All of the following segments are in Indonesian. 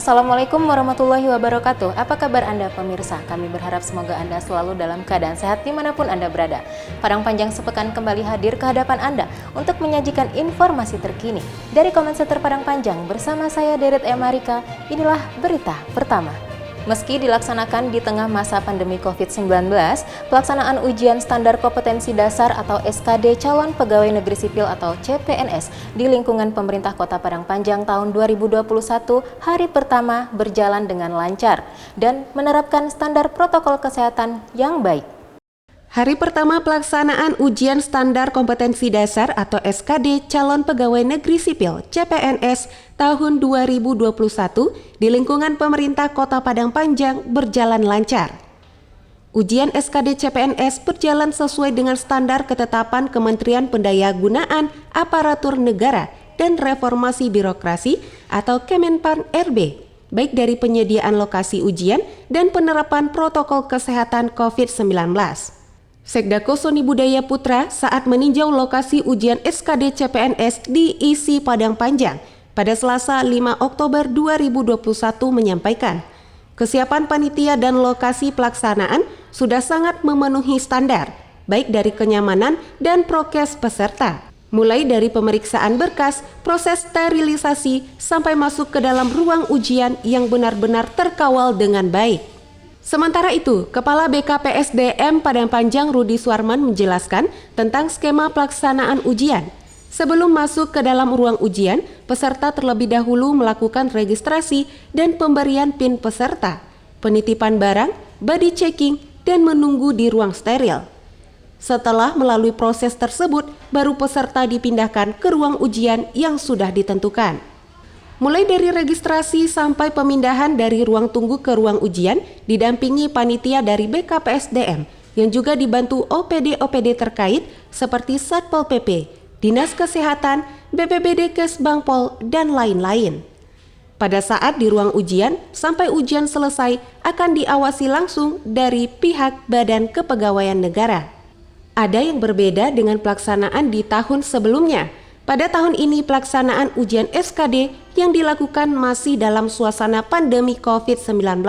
Assalamualaikum warahmatullahi wabarakatuh. Apa kabar Anda pemirsa? Kami berharap semoga Anda selalu dalam keadaan sehat dimanapun Anda berada. Padang Panjang sepekan kembali hadir ke hadapan Anda untuk menyajikan informasi terkini. Dari Komen Center Padang Panjang bersama saya Deret Marika, inilah berita pertama. Meski dilaksanakan di tengah masa pandemi COVID-19, pelaksanaan ujian standar kompetensi dasar atau SKD calon pegawai negeri sipil atau CPNS di lingkungan pemerintah Kota Padang Panjang tahun 2021 hari pertama berjalan dengan lancar dan menerapkan standar protokol kesehatan yang baik. Hari pertama pelaksanaan ujian standar kompetensi dasar atau SKD calon pegawai negeri sipil CPNS tahun 2021 di lingkungan pemerintah Kota Padang Panjang berjalan lancar. Ujian SKD CPNS berjalan sesuai dengan standar ketetapan Kementerian Pendayagunaan Aparatur Negara dan Reformasi Birokrasi atau Kemenpan RB, baik dari penyediaan lokasi ujian dan penerapan protokol kesehatan COVID-19. Sekdako Soni Budaya Putra saat meninjau lokasi ujian SKD CPNS di ISI Padang Panjang pada Selasa 5 Oktober 2021 menyampaikan, kesiapan panitia dan lokasi pelaksanaan sudah sangat memenuhi standar, baik dari kenyamanan dan prokes peserta. Mulai dari pemeriksaan berkas, proses sterilisasi, sampai masuk ke dalam ruang ujian yang benar-benar terkawal dengan baik. Sementara itu, Kepala BKPSDM Padang Panjang Rudi Suarman menjelaskan tentang skema pelaksanaan ujian. Sebelum masuk ke dalam ruang ujian, peserta terlebih dahulu melakukan registrasi dan pemberian PIN peserta, penitipan barang, body checking, dan menunggu di ruang steril. Setelah melalui proses tersebut, baru peserta dipindahkan ke ruang ujian yang sudah ditentukan. Mulai dari registrasi sampai pemindahan dari ruang tunggu ke ruang ujian didampingi panitia dari BKPSDM yang juga dibantu OPD-OPD terkait seperti Satpol PP, Dinas Kesehatan, BPBD Kesbangpol, dan lain-lain. Pada saat di ruang ujian sampai ujian selesai akan diawasi langsung dari pihak Badan Kepegawaian Negara. Ada yang berbeda dengan pelaksanaan di tahun sebelumnya. Pada tahun ini pelaksanaan ujian SKD yang dilakukan masih dalam suasana pandemi COVID-19.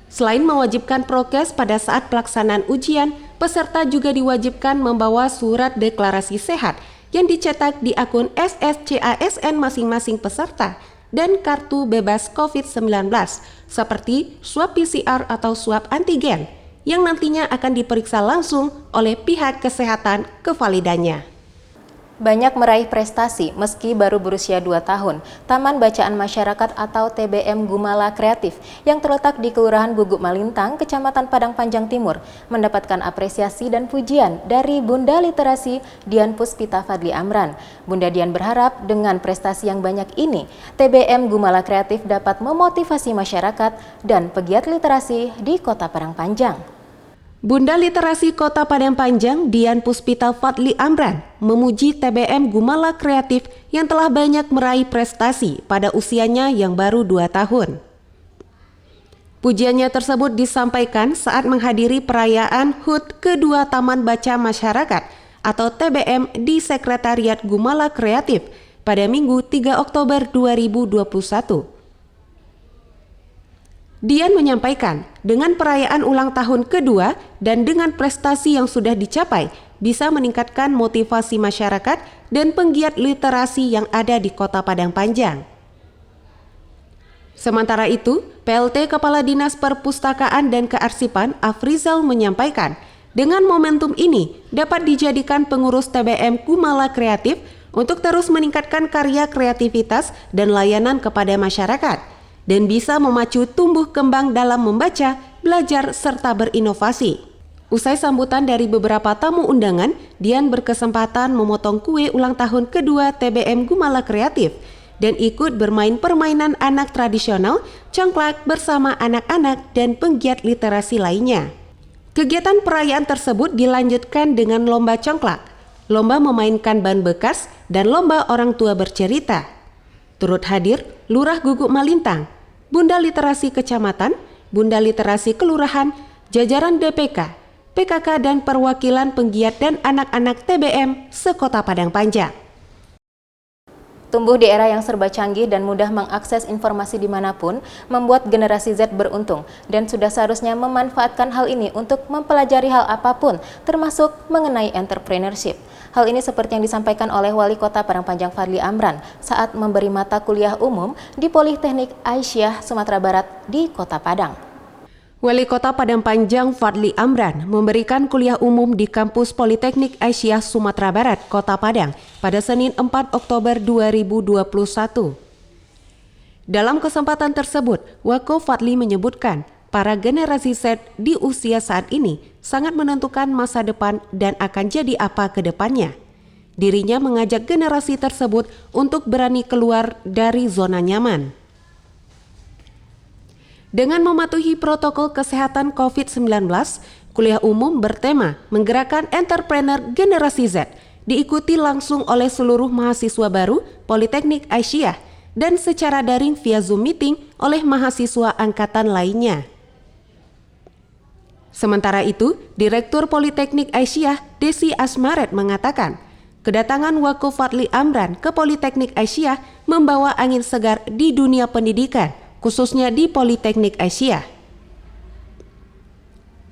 Selain mewajibkan prokes pada saat pelaksanaan ujian, peserta juga diwajibkan membawa surat deklarasi sehat yang dicetak di akun SSCASN masing-masing peserta dan kartu bebas COVID-19 seperti swab PCR atau swab antigen yang nantinya akan diperiksa langsung oleh pihak kesehatan kevalidannya. Banyak meraih prestasi meski baru berusia 2 tahun, Taman Bacaan Masyarakat atau TBM Gumala Kreatif yang terletak di Kelurahan Guguk Malintang, Kecamatan Padang Panjang Timur, mendapatkan apresiasi dan pujian dari Bunda Literasi Dian Puspita Fadli Amran. Bunda Dian berharap dengan prestasi yang banyak ini, TBM Gumala Kreatif dapat memotivasi masyarakat dan pegiat literasi di Kota Padang Panjang. Bunda Literasi Kota Padang Panjang Dian Puspita Fadli Amran memuji TBM Gumala Kreatif yang telah banyak meraih prestasi pada usianya yang baru 2 tahun. Pujiannya tersebut disampaikan saat menghadiri perayaan HUT kedua Taman Baca Masyarakat atau TBM di Sekretariat Gumala Kreatif pada Minggu 3 Oktober 2021. Dian menyampaikan, dengan perayaan ulang tahun kedua dan dengan prestasi yang sudah dicapai, bisa meningkatkan motivasi masyarakat dan penggiat literasi yang ada di Kota Padang Panjang. Sementara itu, PLT Kepala Dinas Perpustakaan dan Kearsipan Afrizal menyampaikan, dengan momentum ini dapat dijadikan pengurus TBM Gumala Kreatif untuk terus meningkatkan karya kreativitas dan layanan kepada masyarakat, dan bisa memacu tumbuh kembang dalam membaca, belajar, serta berinovasi. Usai sambutan dari beberapa tamu undangan, Dian berkesempatan memotong kue ulang tahun kedua TBM Gumala Kreatif dan ikut bermain permainan anak tradisional, congklak bersama anak-anak dan penggiat literasi lainnya. Kegiatan perayaan tersebut dilanjutkan dengan lomba congklak, lomba memainkan ban bekas, dan lomba orang tua bercerita. Turut hadir Lurah Guguk Malintang, Bunda Literasi Kecamatan, Bunda Literasi Kelurahan, jajaran DPK, PKK dan perwakilan penggiat dan anak-anak TBM se-Kota Padang Panjang. Tumbuh di era yang serba canggih dan mudah mengakses informasi dimanapun, membuat generasi Z beruntung dan sudah seharusnya memanfaatkan hal ini untuk mempelajari hal apapun, termasuk mengenai entrepreneurship. Hal ini seperti yang disampaikan oleh Wali Kota Padangpanjang Fadly Amran saat memberi mata kuliah umum di Politeknik Aisyah, Sumatera Barat di Kota Padang. Wali Kota Padangpanjang Fadly Amran memberikan kuliah umum di kampus Politeknik Aisyah Sumatera Barat, Kota Padang pada Senin 4 Oktober 2021. Dalam kesempatan tersebut, Wako Fadly menyebutkan para generasi Z di usia saat ini sangat menentukan masa depan dan akan jadi apa ke depannya. Dirinya mengajak generasi tersebut untuk berani keluar dari zona nyaman. Dengan mematuhi protokol kesehatan COVID-19, kuliah umum bertema menggerakkan entrepreneur generasi Z diikuti langsung oleh seluruh mahasiswa baru Politeknik Aisyah dan secara daring via Zoom meeting oleh mahasiswa angkatan lainnya. Sementara itu, Direktur Politeknik Aisyah Desi Asmaret mengatakan, kedatangan Wako Fadly Amran ke Politeknik Aisyah membawa angin segar di dunia pendidikan, khususnya di Politeknik Aisyah.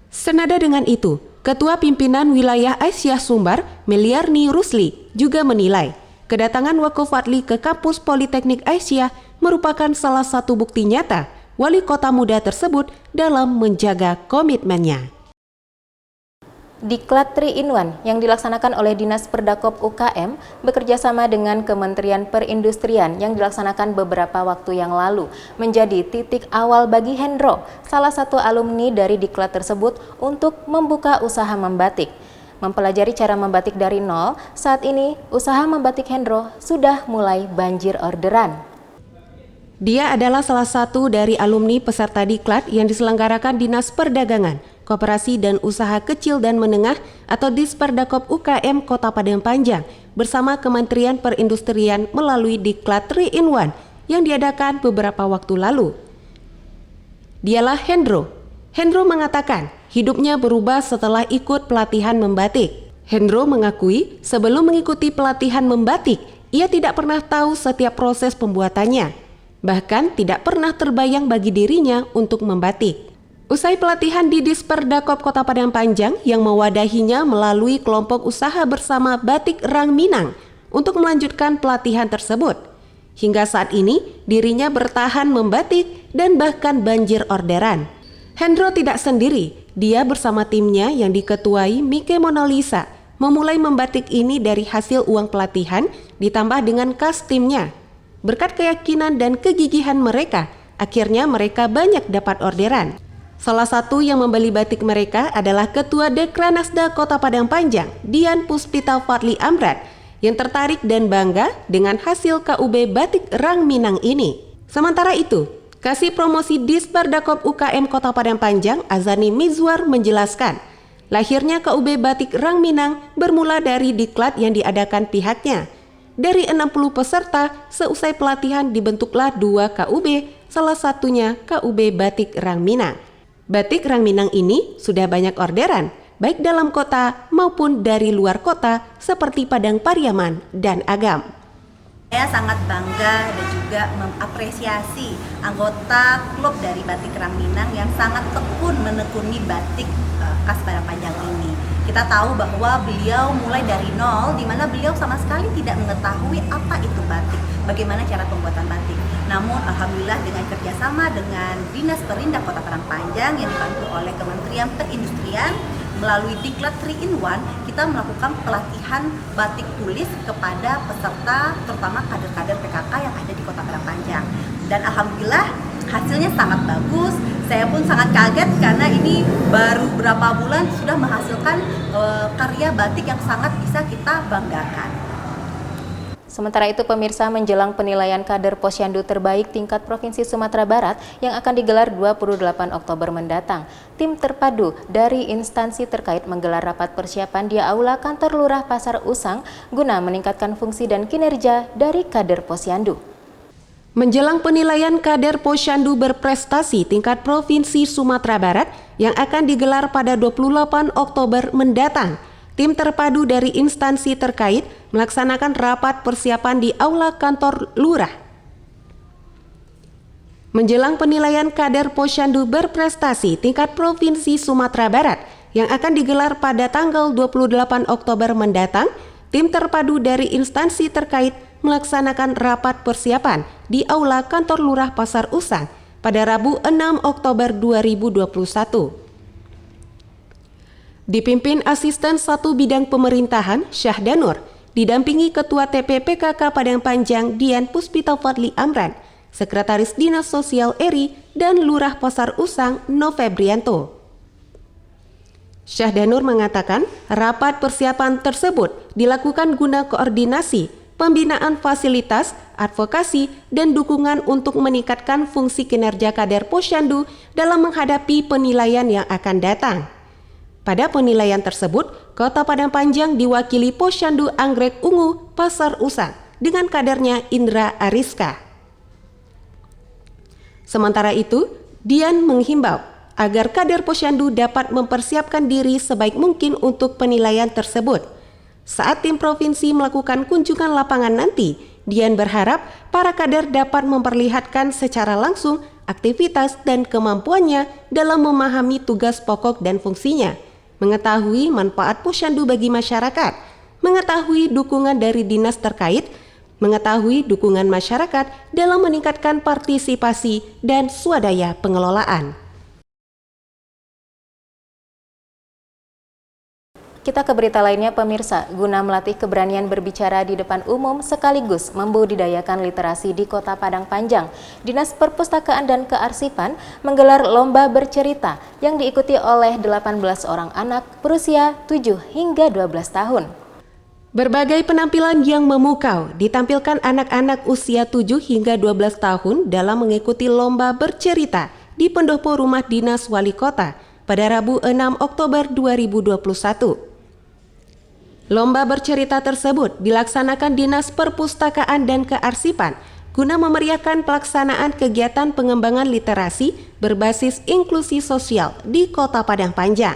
Senada dengan itu, Ketua Pimpinan Wilayah Aisyah Sumbar, Meliarni Rusli, juga menilai kedatangan Wako Fadly ke kampus Politeknik Aisyah merupakan salah satu bukti nyata wali kota muda tersebut dalam menjaga komitmennya. Diklat 3-in-1 yang dilaksanakan oleh Dinas Perdakop UKM bekerjasama dengan Kementerian Perindustrian yang dilaksanakan beberapa waktu yang lalu menjadi titik awal bagi Hendro, salah satu alumni dari diklat tersebut, untuk membuka usaha membatik. Mempelajari cara membatik dari nol, saat ini usaha membatik Hendro sudah mulai banjir orderan. Dia adalah salah satu dari alumni peserta diklat yang diselenggarakan Dinas Perdagangan, Koperasi dan Usaha Kecil dan Menengah atau Disperdakop UKM Kota Padangpanjang bersama Kementerian Perindustrian melalui Diklat 3-in-1 yang diadakan beberapa waktu lalu. Dialah Hendro. Hendro mengatakan hidupnya berubah setelah ikut pelatihan membatik. Hendro mengakui sebelum mengikuti pelatihan membatik, ia tidak pernah tahu setiap proses pembuatannya. Bahkan tidak pernah terbayang bagi dirinya untuk membatik. Usai pelatihan di Disperdakop Kota Padangpanjang yang mewadahinya melalui kelompok usaha bersama Batik Rang Minang untuk melanjutkan pelatihan tersebut. Hingga saat ini dirinya bertahan membatik dan bahkan banjir orderan. Hendro tidak sendiri, dia bersama timnya yang diketuai Mike Monalisa memulai membatik ini dari hasil uang pelatihan ditambah dengan kas timnya. Berkat keyakinan dan kegigihan mereka, akhirnya mereka banyak dapat orderan. Salah satu yang membeli batik mereka adalah Ketua Dekranasda Kota Padangpanjang, Dian Puspita Fadly Amran, yang tertarik dan bangga dengan hasil KUB Batik Rang Minang ini. Sementara itu, Kasih Promosi Disperdakop UKM Kota Padangpanjang, Azani Mizwar menjelaskan, lahirnya KUB Batik Rang Minang bermula dari diklat yang diadakan pihaknya. Dari 60 peserta, seusai pelatihan dibentuklah 2 KUB, salah satunya KUB Batik Rang Minang. Batik Rang Minang ini sudah banyak orderan, baik dalam kota maupun dari luar kota seperti Padang Pariaman dan Agam. Saya sangat bangga dan juga mengapresiasi anggota klub dari Batik Rang Minang yang sangat tekun menekuni batik khas Padangpanjang ini. Kita tahu bahwa beliau mulai dari nol, di mana beliau sama sekali tidak mengetahui apa itu batik, bagaimana cara pembuatan batik. Namun alhamdulillah dengan kerjasama dengan Dinas Perindak Kota Padangpanjang yang dibantu oleh Kementerian Perindustrian melalui Diklat 3-in-1, kita melakukan pelatihan batik tulis kepada peserta, terutama kader-kader PKK yang ada di Kota Padangpanjang. Dan alhamdulillah hasilnya sangat bagus. Saya pun sangat kaget karena ini baru berapa bulan sudah menghasilkan karya batik yang sangat bisa kita banggakan. Sementara itu, pemirsa, menjelang penilaian kader Posyandu terbaik tingkat Provinsi Sumatera Barat yang akan digelar 28 Oktober mendatang, tim terpadu dari instansi terkait menggelar rapat persiapan di Aula Kantor Lurah Pasar Usang guna meningkatkan fungsi dan kinerja dari kader Posyandu. Menjelang penilaian kader Posyandu berprestasi tingkat Provinsi Sumatera Barat yang akan digelar pada 28 Oktober mendatang, tim terpadu dari instansi terkait melaksanakan rapat persiapan di Aula Kantor Lurah. Menjelang penilaian kader Posyandu berprestasi tingkat Provinsi Sumatera Barat yang akan digelar pada tanggal 28 Oktober mendatang, tim terpadu dari instansi terkait melaksanakan rapat persiapan di Aula Kantor Lurah Pasar Usang pada Rabu 6 Oktober 2021. Dipimpin Asisten 1 Bidang Pemerintahan Syahdanur, didampingi Ketua TPPKK Padang Panjang Dian Puspita Fadli Amran, Sekretaris Dinas Sosial Eri, dan Lurah Pasar Usang Novembrianto. Syahdanur mengatakan rapat persiapan tersebut dilakukan guna koordinasi, pembinaan fasilitas, advokasi, dan dukungan untuk meningkatkan fungsi kinerja kader Posyandu dalam menghadapi penilaian yang akan datang. Pada penilaian tersebut, Kota Padang Panjang diwakili Posyandu Anggrek Ungu Pasar Usang dengan kadernya Indra Ariska. Sementara itu, Dian menghimbau agar kader Posyandu dapat mempersiapkan diri sebaik mungkin untuk penilaian tersebut. Saat tim provinsi melakukan kunjungan lapangan nanti, Dian berharap para kader dapat memperlihatkan secara langsung aktivitas dan kemampuannya dalam memahami tugas pokok dan fungsinya, mengetahui manfaat Posyandu bagi masyarakat, mengetahui dukungan dari dinas terkait, mengetahui dukungan masyarakat dalam meningkatkan partisipasi dan swadaya pengelolaan. Kita ke berita lainnya pemirsa, guna melatih keberanian berbicara di depan umum sekaligus membudidayakan literasi di Kota Padang Panjang, Dinas Perpustakaan dan Kearsipan menggelar lomba bercerita yang diikuti oleh 18 orang anak berusia 7 hingga 12 tahun. Berbagai penampilan yang memukau ditampilkan anak-anak usia 7 hingga 12 tahun dalam mengikuti lomba bercerita di pendopo Rumah Dinas Wali Kota pada Rabu 6 Oktober 2021. Lomba bercerita tersebut dilaksanakan Dinas Perpustakaan dan Kearsipan guna memeriahkan pelaksanaan kegiatan pengembangan literasi berbasis inklusi sosial di Kota Padang Panjang.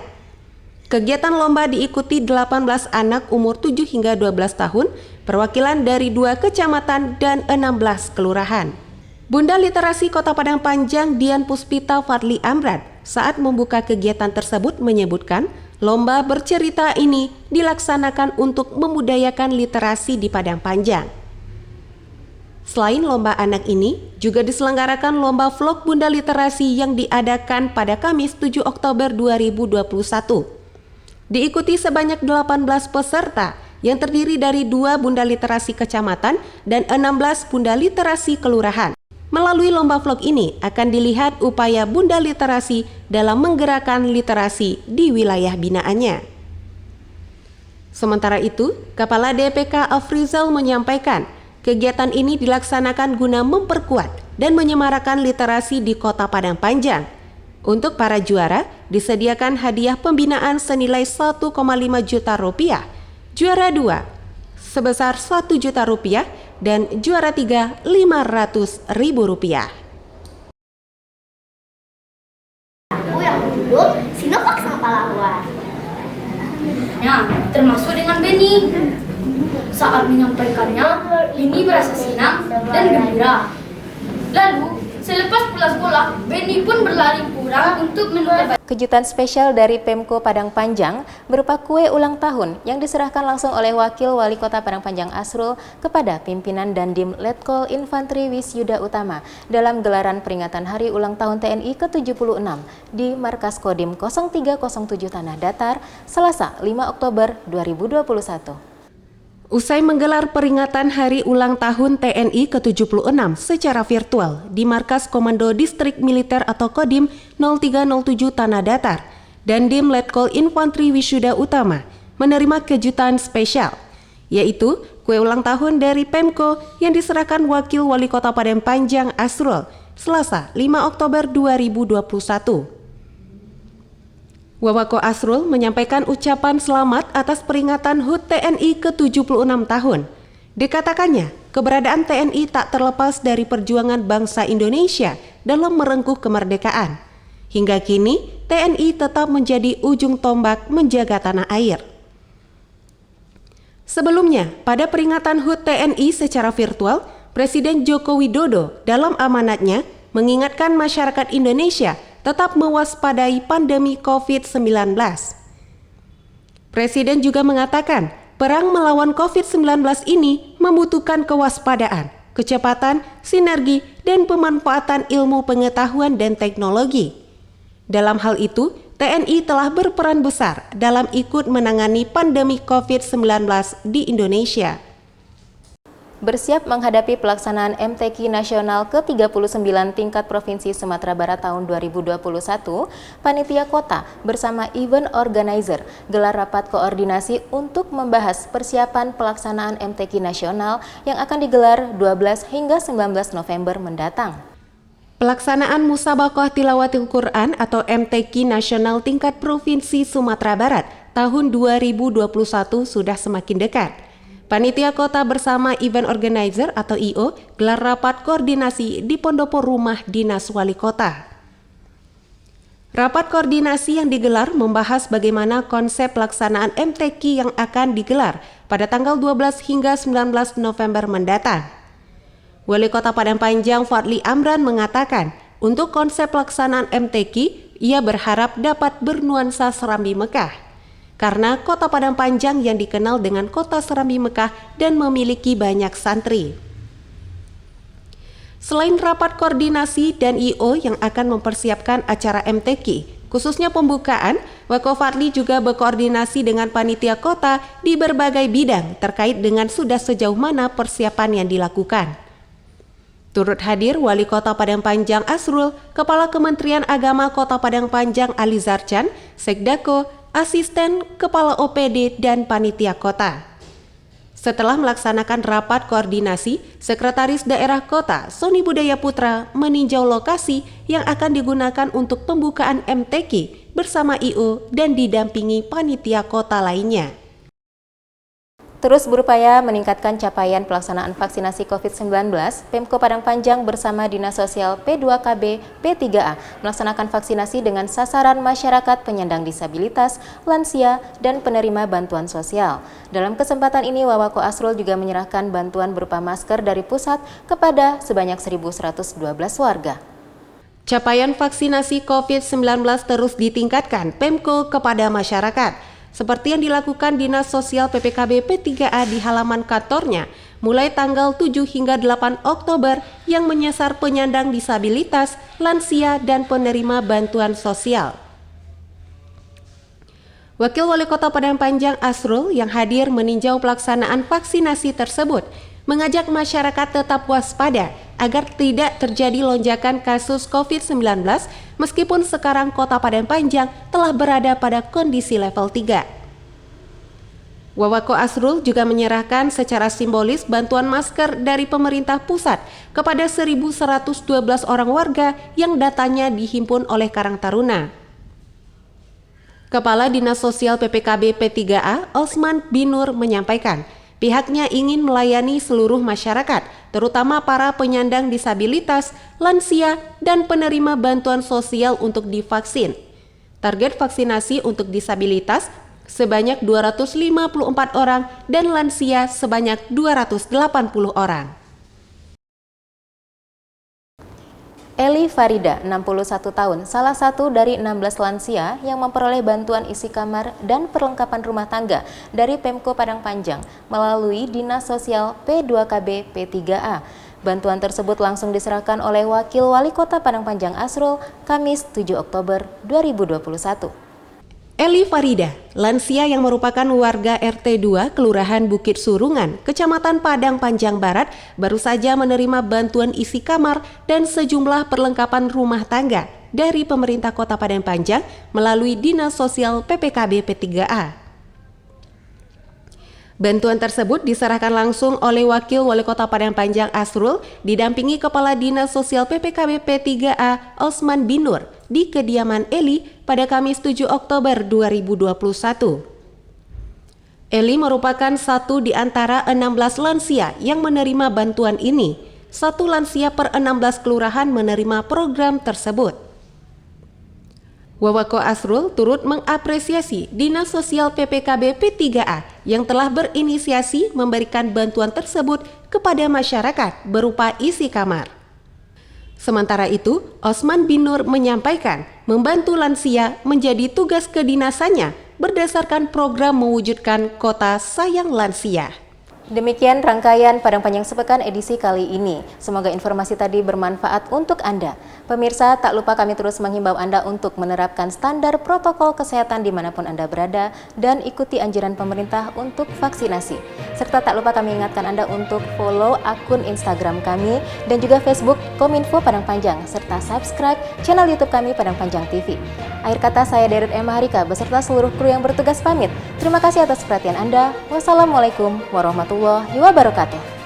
Kegiatan lomba diikuti 18 anak umur 7 hingga 12 tahun, perwakilan dari 2 kecamatan dan 16 kelurahan. Bunda Literasi Kota Padang Panjang Dian Puspita Fadli Amran saat membuka kegiatan tersebut menyebutkan lomba bercerita ini dilaksanakan untuk membudayakan literasi di Padang Panjang. Selain lomba anak ini, juga diselenggarakan lomba vlog Bunda Literasi yang diadakan pada Kamis 7 Oktober 2021. Diikuti sebanyak 18 peserta yang terdiri dari 2 Bunda Literasi Kecamatan dan 16 Bunda Literasi Kelurahan. Melalui lomba vlog ini akan dilihat upaya Bunda Literasi dalam menggerakkan literasi di wilayah binaannya. Sementara itu, Kepala DPK Afrizal menyampaikan, kegiatan ini dilaksanakan guna memperkuat dan menyemarakan literasi di Kota Padang Panjang. Untuk para juara, disediakan hadiah pembinaan senilai 1,5 juta rupiah, juara 2 sebesar 1 juta rupiah, dan juara 3 500.000 rupiah. Aku yang berjudul Sinovac Sang Pahlawan. Ya, termasuk dengan Benny. Saat menyampaikannya, Benny merasa senang dan gembira. Lalu, selepas pulang sekolah, Benny pun berlari pulang untuk menukar. Kejutan spesial dari Pemko Padang Panjang berupa kue ulang tahun yang diserahkan langsung oleh Wakil Wali Kota Padang Panjang Asrul kepada pimpinan Dandim Letkol Infantri Wisyuda Utama dalam gelaran peringatan Hari Ulang Tahun TNI ke-76 di Markas Kodim 0307 Tanah Datar, Selasa 5 Oktober 2021. Usai menggelar peringatan Hari Ulang Tahun TNI ke-76 secara virtual di Markas Komando Distrik Militer atau Kodim 0307 Tanah Datar, Dandim Letkol Infantri Wisyuda Utama menerima kejutan spesial, yaitu kue ulang tahun dari Pemko yang diserahkan Wakil Wali Kota Padang Panjang Asrul, Selasa 5 Oktober 2021. Wawako Asrul menyampaikan ucapan selamat atas peringatan HUT TNI ke-76 tahun. Dikatakannya, keberadaan TNI tak terlepas dari perjuangan bangsa Indonesia dalam merengkuh kemerdekaan. Hingga kini, TNI tetap menjadi ujung tombak menjaga tanah air. Sebelumnya, pada peringatan HUT TNI secara virtual, Presiden Joko Widodo dalam amanatnya mengingatkan masyarakat Indonesia tetap mewaspadai pandemi COVID-19. Presiden juga mengatakan, perang melawan COVID-19 ini membutuhkan kewaspadaan, kecepatan, sinergi, dan pemanfaatan ilmu pengetahuan dan teknologi. Dalam hal itu, TNI telah berperan besar dalam ikut menangani pandemi COVID-19 di Indonesia. Bersiap menghadapi pelaksanaan MTQ Nasional ke-39 tingkat Provinsi Sumatera Barat tahun 2021, Panitia Kota bersama event organizer gelar rapat koordinasi untuk membahas persiapan pelaksanaan MTQ Nasional yang akan digelar 12 hingga 19 November mendatang. Pelaksanaan Musabaqah Tilawatil Quran atau MTQ Nasional tingkat Provinsi Sumatera Barat tahun 2021 sudah semakin dekat. Panitia Kota bersama event organizer atau IO gelar rapat koordinasi di Pendopo Rumah Dinas Wali Kota. Rapat koordinasi yang digelar membahas bagaimana konsep pelaksanaan MTQ yang akan digelar pada tanggal 12 hingga 19 November mendatang. Wali Kota Padang Panjang Fadli Amran mengatakan, untuk konsep pelaksanaan MTQ, ia berharap dapat bernuansa Serambi Mekah. Karena Kota Padang Panjang yang dikenal dengan Kota Serambi Mekah dan memiliki banyak santri. Selain rapat koordinasi dan IO yang akan mempersiapkan acara MTQ, khususnya pembukaan, Wako Fadli juga berkoordinasi dengan panitia kota di berbagai bidang terkait dengan sudah sejauh mana persiapan yang dilakukan. Turut hadir Wali Kota Padang Panjang Asrul, Kepala Kementerian Agama Kota Padang Panjang Ali Zarchan, Sekdako, Asisten Kepala OPD, dan Panitia Kota. Setelah melaksanakan rapat koordinasi, Sekretaris Daerah Kota Soni Budaya Putra meninjau lokasi yang akan digunakan untuk pembukaan MTQ bersama IO dan didampingi panitia kota lainnya. Terus berupaya meningkatkan capaian pelaksanaan vaksinasi COVID-19, Pemko Padang Panjang bersama Dinas Sosial P2KB P3A melaksanakan vaksinasi dengan sasaran masyarakat penyandang disabilitas, lansia, dan penerima bantuan sosial. Dalam kesempatan ini, Wawako Asrul juga menyerahkan bantuan berupa masker dari pusat kepada sebanyak 1.112 warga. Capaian vaksinasi COVID-19 terus ditingkatkan Pemko kepada masyarakat, seperti yang dilakukan Dinas Sosial PPKB P3A di halaman kantornya mulai tanggal 7 hingga 8 Oktober yang menyasar penyandang disabilitas, lansia, dan penerima bantuan sosial. Wakil Wali Kota Padang Panjang Asrul yang hadir meninjau pelaksanaan vaksinasi tersebut mengajak masyarakat tetap waspada agar tidak terjadi lonjakan kasus COVID-19 meskipun sekarang Kota Padang Panjang telah berada pada kondisi level 3. Wawako Asrul juga menyerahkan secara simbolis bantuan masker dari pemerintah pusat kepada 1.112 orang warga yang datanya dihimpun oleh Karang Taruna. Kepala Dinas Sosial PPKB P3A Osman Binur menyampaikan, pihaknya ingin melayani seluruh masyarakat, terutama para penyandang disabilitas, lansia, dan penerima bantuan sosial untuk divaksin. Target vaksinasi untuk disabilitas sebanyak 254 orang dan lansia sebanyak 280 orang. Eli Farida, 61 tahun, salah satu dari 16 lansia yang memperoleh bantuan isi kamar dan perlengkapan rumah tangga dari Pemko Padang Panjang melalui Dinas Sosial P2KB P3A. Bantuan tersebut langsung diserahkan oleh Wakil Wali Kota Padang Panjang Asrul, Kamis 7 Oktober 2021. Eli Farida, lansia yang merupakan warga RT 2 Kelurahan Bukit Surungan, Kecamatan Padang Panjang Barat, baru saja menerima bantuan isi kamar dan sejumlah perlengkapan rumah tangga dari pemerintah Kota Padang Panjang melalui Dinas Sosial PPKB P3A. Bantuan tersebut diserahkan langsung oleh Wakil Wali Kota Padang Panjang Asrul didampingi Kepala Dinas Sosial PPKB P3A Osman Binur di kediaman Eli pada Kamis 7 Oktober 2021. Eli merupakan satu di antara 16 lansia yang menerima bantuan ini. Satu lansia per 16 kelurahan menerima program tersebut. Wawako Asrul turut mengapresiasi Dinas Sosial PPKB P3A yang telah berinisiasi memberikan bantuan tersebut kepada masyarakat berupa isi kamar. Sementara itu, Osman bin Nur menyampaikan membantu lansia menjadi tugas kedinasannya berdasarkan program mewujudkan Kota Sayang Lansia. Demikian rangkaian Padang Panjang Sepekan edisi kali ini. Semoga informasi tadi bermanfaat untuk Anda. Pemirsa, tak lupa kami terus menghimbau Anda untuk menerapkan standar protokol kesehatan dimanapun Anda berada dan ikuti anjuran pemerintah untuk vaksinasi. Serta tak lupa kami ingatkan Anda untuk follow akun Instagram kami dan juga Facebook Kominfo Padang Panjang serta subscribe channel YouTube kami Padang Panjang TV. Akhir kata saya Deret M. Maharika beserta seluruh kru yang bertugas pamit. Terima kasih atas perhatian Anda. Wassalamualaikum warahmatullahi wabarakatuh.